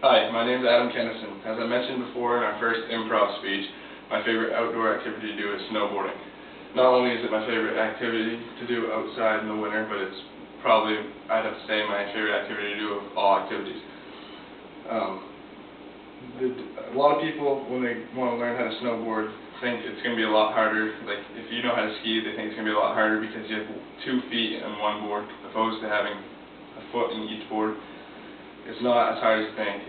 Hi, my name is Adam Kennison. As I mentioned before in our first improv speech, my favorite outdoor activity to do is snowboarding. Not only is it my favorite activity to do outside in the winter, but it's probably, I'd have to say, my favorite activity to do of all activities. A lot of people, when they want to learn how to snowboard, think it's going to be a lot harder. Like, if you know how to ski, they think it's going to be a lot harder because you have 2 feet on one board, opposed to having a foot in each board. It's not as hard as you think.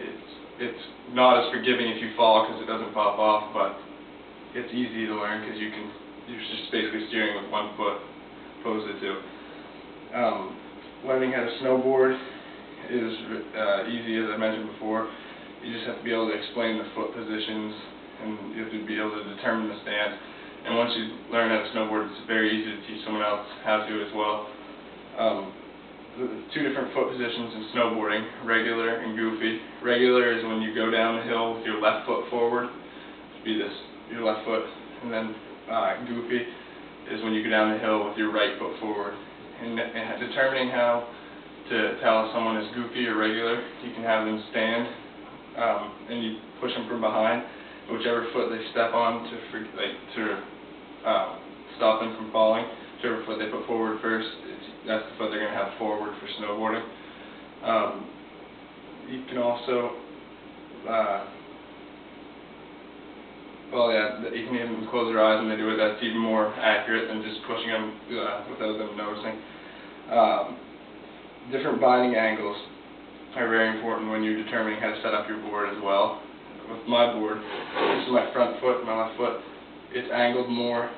It's not as forgiving if you fall because it doesn't pop off, but it's easy to learn because you're just basically steering with 1 foot opposed to 2. Learning how to snowboard is easy, as I mentioned before. You just have to be able to explain the foot positions, and you have to be able to determine the stance. And once you learn how to snowboard, it's very easy to teach someone else how to as well. There's 2 different foot positions in snowboarding, regular and goofy. Regular is when you go down the hill with your left foot forward, your left foot, and then goofy is when you go down the hill with your right foot forward. And determining how to tell if someone is goofy or regular, you can have them stand, and you push them from behind. Whichever foot they step on to stop them from falling, whichever foot they put forward first, that's the foot they're going to have forward for snowboarding. You can also, you can even close their eyes when they do it. That's even more accurate than just pushing them without them noticing. Different binding angles are very important when you're determining how to set up your board as well. With my board, this is my front foot, my left foot. It's angled more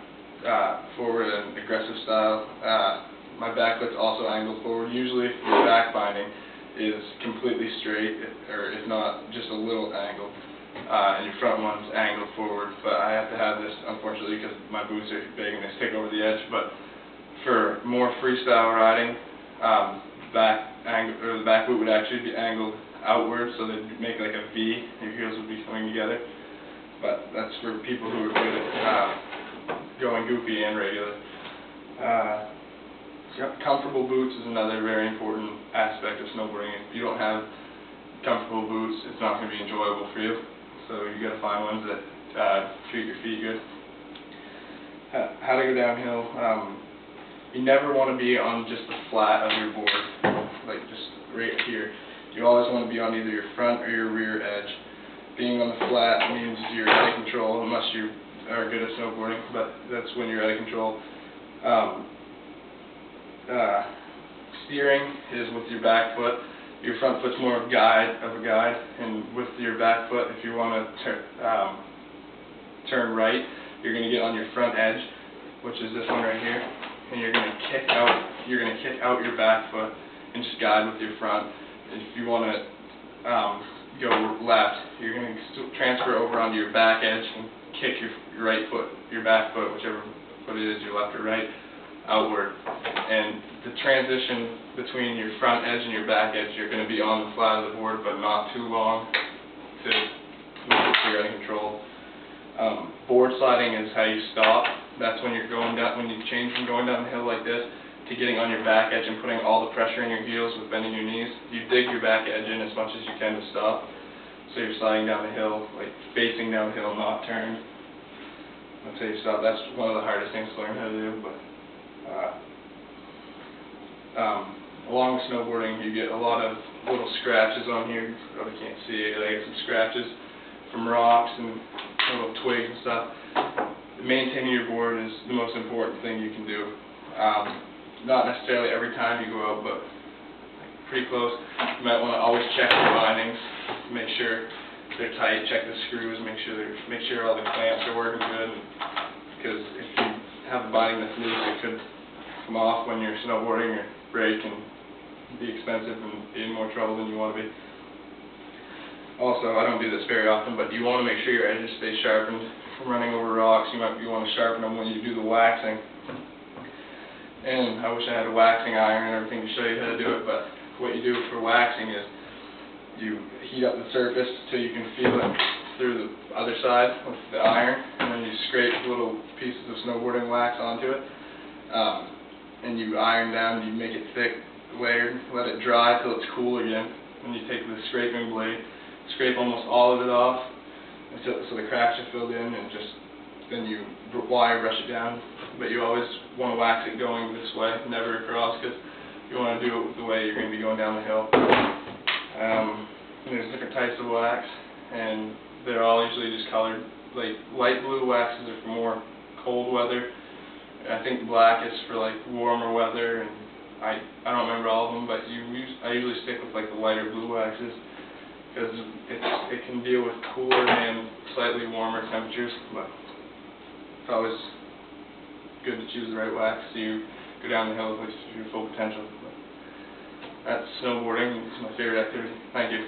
forward in an aggressive style. My back foot's also angled forward. Usually your back binding is completely straight, or if not, just a little angled. And your front one's angled forward. But I have to have this, unfortunately, because my boots are big and they stick over the edge. But for more freestyle riding, the back boot would actually be angled outward, so they'd make like a V. Your heels would be coming together. But that's for people who are good at going goofy and regular. Comfortable boots is another very important aspect of snowboarding. If you don't have comfortable boots, it's not going to be enjoyable for you. So you got to find ones that treat your feet good. How to go downhill. You never want to be on just the flat of your board, like just right here. You always want to be on either your front or your rear edge. Being on the flat means you're out of control, unless you are good at snowboarding, but that's when you're out of control. Steering is with your back foot. Your front foot's more of a guide, and with your back foot, if you want to turn right, you're going to get on your front edge, which is this one right here, and you're going to kick out your back foot and just guide with your front. If you want to go left, you're going to transfer over onto your back edge and kick your right foot, your back foot, whichever foot it is, your left or right, outward. And the transition between your front edge and your back edge, you're going to be on the flat of the board, but not too long to make sure you're out of control. Board sliding is how you stop. That's when you're going down, when you change from going down the hill like this to getting on your back edge and putting all the pressure in your heels with bending your knees. You dig your back edge in as much as you can to stop. So you're sliding down the hill, like facing downhill, not turned. Until you stop. That's one of the hardest things to learn how to do. But along with snowboarding, you get a lot of little scratches on here. You probably can't see it. I get some scratches from rocks and little twigs and stuff. Maintaining your board is the most important thing you can do. Not necessarily every time you go out, but pretty close. You might want to always check your bindings, make sure they're tight, check the screws, make sure all the clamps are working good. Because if you have a binding that's loose, it could come off when you're snowboarding or break and be expensive and be in more trouble than you want to be. Also, I don't do this very often, but you want to make sure your edges stay sharpened from running over rocks. You want to sharpen them when you do the waxing. And I wish I had a waxing iron and everything to show you how to do it, but what you do for waxing is you heat up the surface till you can feel it through the other side with the iron, and then you scrape little pieces of snowboarding wax onto it, and you iron down, you make it thick, layered, let it dry till it's cool again, and you take the scraping blade, scrape almost all of it off until so the cracks are filled in, and then you wire brush it down. But you always want to wax it going this way, never across, because you want to do it the way you're going to be going down the hill. There's different types of wax, and they're all usually just colored. Like light blue waxes are for more cold weather. I think black is for like warmer weather, and I don't remember all of them, but I usually stick with like the lighter blue waxes because it can deal with cooler and slightly warmer temperatures. But it's always good to choose the right wax so you go down the hill with your full potential. But that's snowboarding. It's my favorite activity. Thank you.